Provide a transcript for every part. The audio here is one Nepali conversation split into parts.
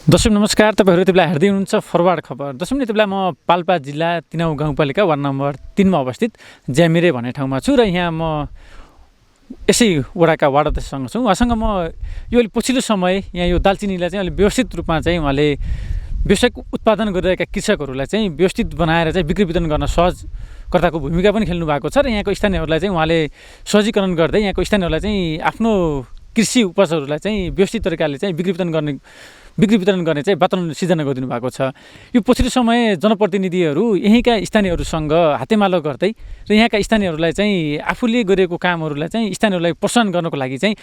दर्शक नमस्कार, तपाईहरु यति बेला हेर्दै हुनुहुन्छ फरवर्ड खबर। दर्शक यति बेला म पाल्पा जिल्ला तिनाउ गाउँपालिका वार्ड नम्बर 3 मा अवस्थित ज्यामिरे भन्ने ठाउँमा छु र यहाँ म यसै वडाका वार्ड अध्यक्षसँग छु। उहाँसँग म यो पछिल्लो समय यहाँ यो दालचिनीलाई चाहिँ अलि व्यवस्थित रूपमा चाहिँ उहाँले व्यावसायिक उत्पादन गरिरहेका कृषकहरूलाई चाहिँ व्यवस्थित बनाएर चाहिँ बिक्री वितरण गर्न सहजकर्ताको भूमिका पनि खेल्नु भएको छ र यहाँको स्थानीयहरूलाई चाहिँ उहाँले सहजीकरण गर्दै यहाँको स्थानीयहरूलाई चाहिँ आफ्नो कृषि उपजहरूलाई चाहिँ व्यवस्थित तरिकाले चाहिँ बिक्री वितरण गर्ने चाहिँ वातावरण सिर्जना गरिदिनु भएको छ। यो पछिल्लो समय जनप्रतिनिधिहरू यहीँका स्थानीयहरूसँग हातेमालो गर्दै र यहाँका स्थानीयहरूलाई चाहिँ आफूले गरेको कामहरूलाई चाहिँ स्थानीयहरूलाई प्रोत्साहन गर्नको लागि चाहिँ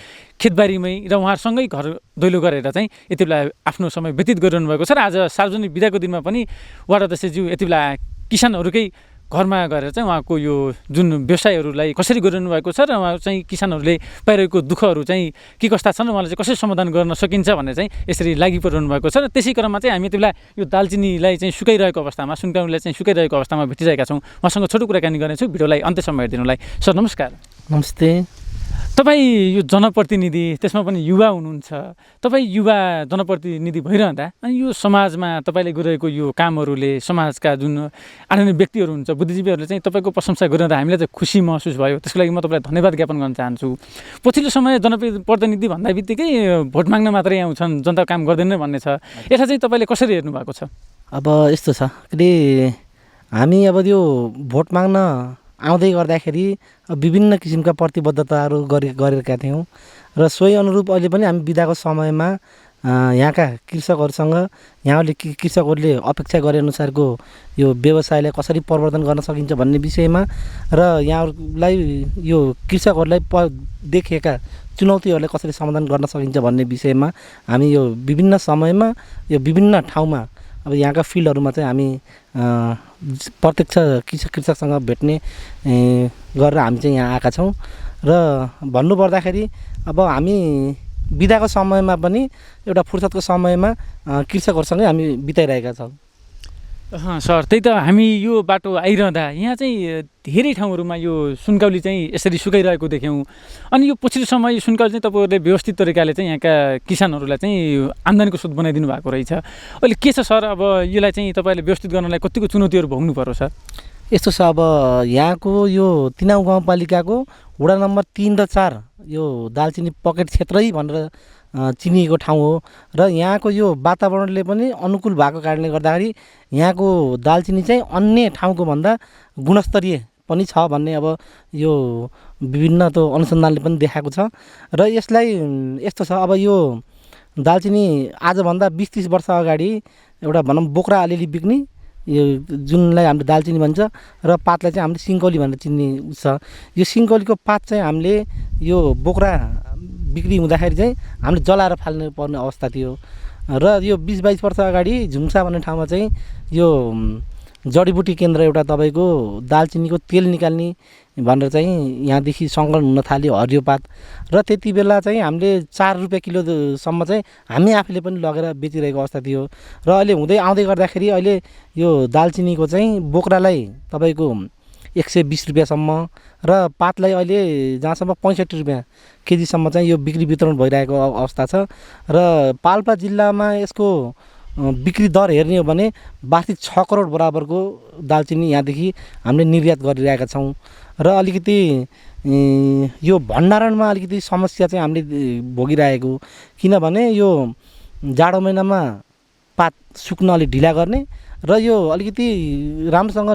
खेतबारीमै र उहाँहरूसँगै घर दैलो गरेर चाहिँ यति बेला आफ्नो समय व्यतीत गरिरहनु भएको छ र आज सार्वजनिक बिदाको दिनमा पनि वार्ड अध्यक्षज्यू यति बेला किसानहरूकै घरमा गएर चाहिँ उहाँको यो जुन व्यवसायहरूलाई कसरी गरिरहनु भएको छ र उहाँ चाहिँ किसानहरूले पाइरहेको दुःखहरू चाहिँ के कस्ता छन् र उहाँले चाहिँ कसरी समाधान गर्न सकिन्छ भनेर चाहिँ यसरी लागि परिरहनु भएको छ र त्यसै क्रममा चाहिँ हामी यति बेला यो दालचिनीलाई चाहिँ सुकाइरहेको अवस्थामा सुनकाउनीलाई चाहिँ सुकाइरहेको अवस्थामा भेटिरहेका छौँ। उहाँसँग छोटो कुराकानी गर्नेछु भिडियोलाई अन्त्यसम्म हेरिदिनुलाई। सर नमस्कार। नमस्ते। तपाईँ यो जनप्रतिनिधि, त्यसमा पनि युवा हुनुहुन्छ। तपाईँ युवा जनप्रतिनिधि भइरहँदा अनि यो समाजमा तपाईँले गरिरहेको यो कामहरूले समाजका जुन आदरणीय व्यक्तिहरू हुन्छ, बुद्धिजीवीहरूले चाहिँ तपाईँको प्रशंसा गरिरहँदा हामीलाई चाहिँ खुसी महसुस भयो। त्यसको लागि म तपाईँलाई धन्यवाद ज्ञापन गर्न चाहन्छु। पछिल्लो समय जनप्रतिनिधि भन्दा बित्तिकै भोट माग्न मात्रै आउँछन्, जनता काम गर्दैन भन्ने छ। यसलाई चाहिँ तपाईँले कसरी हेर्नु भएको छ? अब यस्तो छ कि हामी अब यो भोट माग्न आउँदै गर्दाखेरि विभिन्न किसिमका प्रतिबद्धताहरू गरेका थियौँ र सोही अनुरूप अहिले पनि हामी बिदाको समयमा यहाँका कृषकहरूसँग यहाँले कृषकहरूले अपेक्षा गरे अनुसारको यो व्यवसायलाई कसरी प्रवर्धन गर्न सकिन्छ भन्ने विषयमा र यहाँहरूलाई यो कृषकहरूलाई देखिएका चुनौतीहरूलाई कसरी समाधान गर्न सकिन्छ भन्ने विषयमा हामी यो विभिन्न समयमा यो विभिन्न ठाउँमा अब यहाँका फिल्डहरूमा चाहिँ हामी प्रत्यक्ष कृषकसँग भेट्ने गरेर हामी चाहिँ यहाँ आएका छौँ र भन्नुपर्दाखेरि अब हामी बिदाको समयमा पनि एउटा फुर्सदको समयमा कृषकहरूसँगै हामी बिताइरहेका छौँ। सर, त्यही त हामी यो बाटो आइरहँदा यहाँ चाहिँ धेरै ठाउँहरूमा यो सुनकाउली चाहिँ यसरी सुकाइरहेको देख्यौँ। अनि यो पछिल्लो समय यो सुनकाउली चाहिँ तपाईँहरूले व्यवस्थित तरिकाले चाहिँ यहाँका किसानहरूलाई चाहिँ आम्दानीको स्रोत बनाइदिनु भएको रहेछ। अहिले के छ सर, अब यसलाई चाहिँ तपाईँले व्यवस्थित गर्नलाई कतिको चुनौतीहरू भोग्नु पर्यो सर? यस्तो छ, अब यहाँको यो तिनाउ गाउँपालिकाको वडा नम्बर 3 र 4 यो दालचिनी पकेट क्षेत्रै भनेर चिनिएको ठाउँ हो र यहाँको यो वातावरणले पनि अनुकूल भएको कारणले गर्दाखेरि यहाँको दालचिनी चाहिँ अन्य ठाउँको भन्दा गुणस्तरीय पनि छ भन्ने अब यो विभिन्न त्यो अनुसन्धानले पनि देखाएको छ। र यसलाई यस्तो छ, अब यो दालचिनी आजभन्दा 20-30 वर्ष अगाडि एउटा भनौँ बोक्रा अलिअलि बिक्ने यो जुनलाई हामीले दालचिनी भन्छ र पातलाई चाहिँ हामीले सिङ्कौली भनेर चिन्ने छ। यो सिङ्कौलीको पात चाहिँ हामीले यो बोक्रा बिक्री हुँदाखेरि चाहिँ हामीले जलाएर फाल्नु पर्ने अवस्था थियो र यो 20-22 वर्ष अगाडि झुम्सा भन्ने ठाउँमा चाहिँ यो जडीबुटी केन्द्र एउटा तपाईँको दालचिनीको तेल निकाल्ने भनेर चाहिँ यहाँदेखि सङ्कलन हुन थाल्यो हरियो पात र त्यति बेला चाहिँ हामीले 4 रुपियाँ किलोसम्म चाहिँ हामी आफूले पनि लगेर बेचिरहेको अवस्था थियो र अहिले हुँदै आउँदै गर्दाखेरि अहिले यो दालचिनीको चाहिँ बोक्रालाई तपाईँको 120 रुपियाँसम्म र पातलाई अहिले जहाँसम्म 65 रुपियाँ केजीसम्म चाहिँ यो बिक्री वितरण भइरहेको अवस्था छ र पाल्पा जिल्लामा यसको बिक्री दर हेर्ने हो भने वार्षिक 6 करोड बराबरको दालचिनी यहाँदेखि हामीले निर्यात गरिरहेका छौँ र अलिकति यो भण्डारणमा अलिकति समस्या चाहिँ हामीले भोगिरहेको, किनभने यो जाडो महिनामा पात सुक्न अलिक ढिला गर्ने र यो अलिकति राम्रोसँग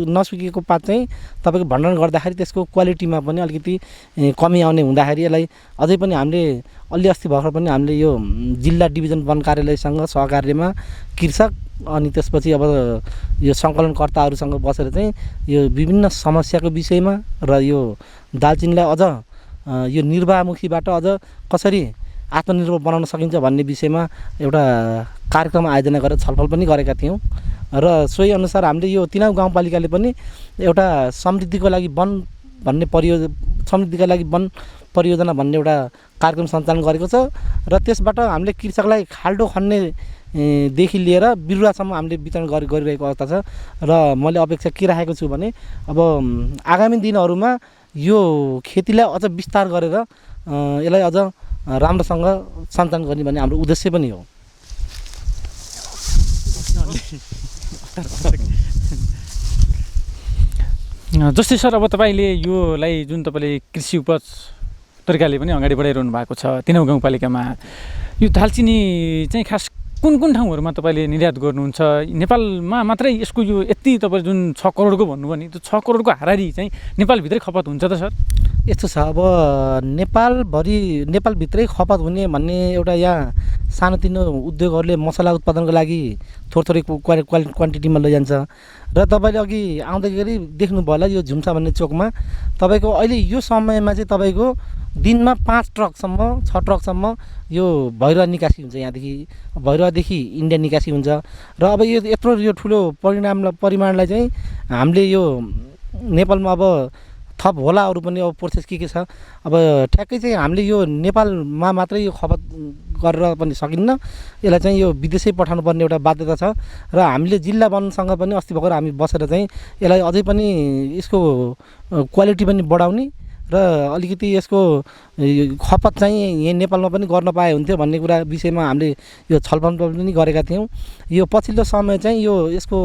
नसुकेको पात चाहिँ तपाईँको भण्डारण गर्दाखेरि त्यसको क्वालिटीमा पनि अलिकति कमी आउने हुँदाखेरि यसलाई अझै पनि हामीले अलि अस्ति भर्खर पनि हामीले यो जिल्ला डिभिजन वन कार्यालयसँग सहकार्यमा कृषक अनि त्यसपछि अब यो सङ्कलनकर्ताहरूसँग बसेर चाहिँ यो विभिन्न समस्याको विषयमा र यो दालचिनीलाई अझ यो निर्वाहमुखीबाट अझ कसरी आत्मनिर्भर बनाउन सकिन्छ भन्ने विषयमा एउटा कार्यक्रम आयोजना गरेर छलफल पनि गरेका थियौँ र सोही अनुसार हामीले यो तिनाउ गाउँपालिकाले पनि एउटा समृद्धिको लागि वन परियोजना भन्ने एउटा कार्यक्रम सञ्चालन गरेको छ र त्यसबाट हामीले कृषकलाई खाल्डो खन्ने देखि लिएर बिरुवासम्म हामीले वितरण गरिरहेको अवस्था छ र मैले अपेक्षा के राखेको छु भने अब आगामी दिनहरूमा यो खेतीलाई अझ विस्तार गरेर यसलाई अझ राम्रोसँग सञ्चालन गर्ने भन्ने हाम्रो उद्देश्य पनि हो। जस्तै सर अब तपाईँले योलाई जुन तपाईँले कृषि उपज तरिकाले पनि अगाडि बढाइरहनु भएको छ तिनौँ गाउँपालिकामा यो दालचिनी चाहिँ खास कुन कुन ठाउँहरूमा तपाईँले निर्यात गर्नुहुन्छ नेपालमा मात्रै यसको यो यति तपाईँ जुन 6 करोडको भन्नुभयो नि त्यो 6 करोडको हाराहारी चाहिँ नेपालभित्रै खपत हुन्छ त सर? यस्तो छ अब नेपालभित्रै खपत हुने भन्ने एउटा यहाँ सानोतिनो उद्योगहरूले मसला उत्पादनको लागि थोरै क्वान्टिटीमा लैजान्छ र तपाईँले अघि आउँदाखेरि देख्नुभयो होला यो झुम्सा भन्ने चोकमा तपाईँको अहिले यो समयमा चाहिँ तपाईँको दिनमा 5 ट्रकसम्म 6 ट्रकसम्म यो भैरवा निकासी हुन्छ यहाँदेखि भैरवादेखि इन्डिया निकासी हुन्छ र अब यो यत्रो यो ठुलो परिमाणलाई चाहिँ हामीले यो नेपालमा अब थप होला अरू पनि अब प्रोसेस के छ अब ठ्याक्कै चाहिँ हामीले यो नेपालमा मात्रै यो खपत गरेर पनि सकिन्न यसलाई चाहिँ यो विदेशै पठाउनु पर्ने एउटा बाध्यता छ र हामीले जिल्ला वनसँग पनि अस्ति भर्खर हामी बसेर चाहिँ यसलाई अझै पनि यसको क्वालिटी पनि बढाउने र अलिकति यसको खपत चाहिँ यहाँ नेपालमा पनि गर्न पाए हुन्थ्यो भन्ने कुरा विषयमा हामीले यो छलफल पनि गरेका थियौँ। यो पछिल्लो समय चाहिँ यसको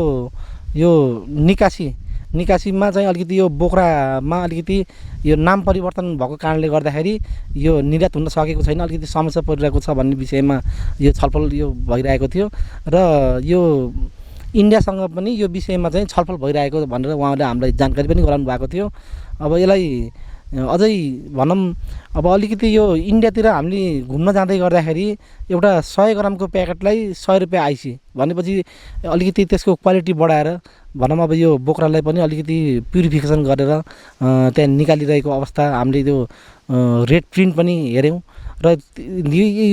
यो निकासीमा चाहिँ अलिकति यो बोक्रामा अलिकति यो नाम परिवर्तन भएको कारणले गर्दाखेरि यो निर्यात हुन सकेको छैन, अलिकति समस्या परिरहेको छ भन्ने विषयमा यो छलफल यो भइरहेको थियो र यो इन्डियासँग पनि यो विषयमा चाहिँ छलफल भइरहेको भनेर उहाँले हामीलाई जानकारी पनि गराउनु भएको थियो। अब यसलाई अझै भनौँ अब अलिकति यो इन्डियातिर हामीले घुम्न जाँदै गर्दाखेरि एउटा 100 ग्रामको प्याकेटलाई 100 रुपियाँ आइसी भनेपछि अलिकति त्यसको क्वालिटी बढाएर भनौँ अब यो बोक्रालाई पनि अलिकति प्युरिफिकेसन गरेर त्यहाँ निकालिरहेको अवस्था हामीले त्यो रेट प्रिन्ट पनि हेऱ्यौँ र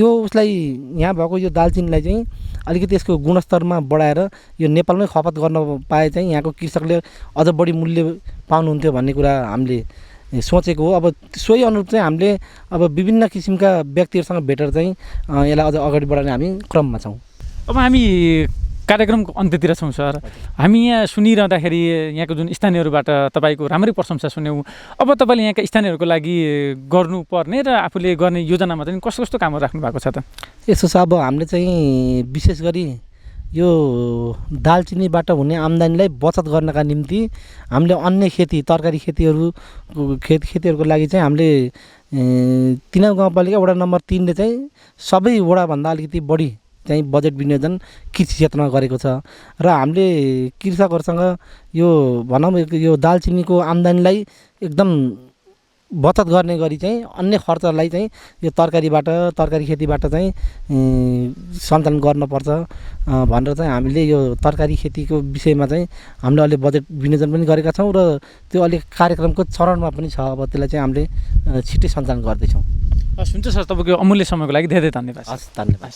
यो उसलाई यहाँ भएको यो दालचिनीलाई चाहिँ अलिकति यसको गुणस्तरमा बढाएर यो नेपालमै खपत गर्न पाए चाहिँ यहाँको कृषकले अझ बढी मूल्य पाउनुहुन्थ्यो भन्ने कुरा हामीले सोचेको हो। अब सोही अनुरूप चाहिँ हामीले अब विभिन्न किसिमका व्यक्तिहरूसँग भेटेर चाहिँ यसलाई अझ अगाडि बढाउने हामी क्रममा छौँ। अब हामी कार्यक्रमको अन्त्यतिर छौँ सर। हामी यहाँ सुनिरहँदाखेरि यहाँको जुन स्थानीयहरूबाट तपाईँको राम्रै प्रशंसा सुन्यौँ। अब तपाईँले यहाँका स्थानीयहरूको लागि गर्नुपर्ने र आफूले गर्ने योजनामा चाहिँ कस्तो कस्तो कामहरू राख्नु भएको छ त? यसो छ अब हामीले चाहिँ विशेष गरी यो दालचिनीबाट हुने आम्दानीलाई बचत गर्नका निम्ति हामीले अन्य खेती तरकारी खेतीहरूको लागि चाहिँ हामीले तिनौँ गाउँपालिका वडा नम्बर 3 ले चाहिँ सबै वडाभन्दा अलिकति बढी चाहिँ बजेट विनियोजन कृषि क्षेत्रमा गरेको छ र हामीले कृषकहरूसँग यो भनौँ यो दालचिनीको आम्दानीलाई एकदम बचत गर्ने गरी चाहिँ अन्य खर्चलाई चाहिँ यो तरकारी खेतीबाट चाहिँ सञ्चालन गर्नुपर्छ भनेर चाहिँ हामीले यो तरकारी खेतीको विषयमा चाहिँ हामीले अहिले बजेट विनियोजन पनि गरेका छौँ र त्यो अलिक कार्यक्रमको चरणमा पनि छ। अब त्यसलाई चाहिँ हामीले छिट्टै सञ्चालन गर्दैछौँ। हुन्छ सर, तपाईँको अमूल्य समयको लागि धेरै धेरै धन्यवाद। हस्, धन्यवाद।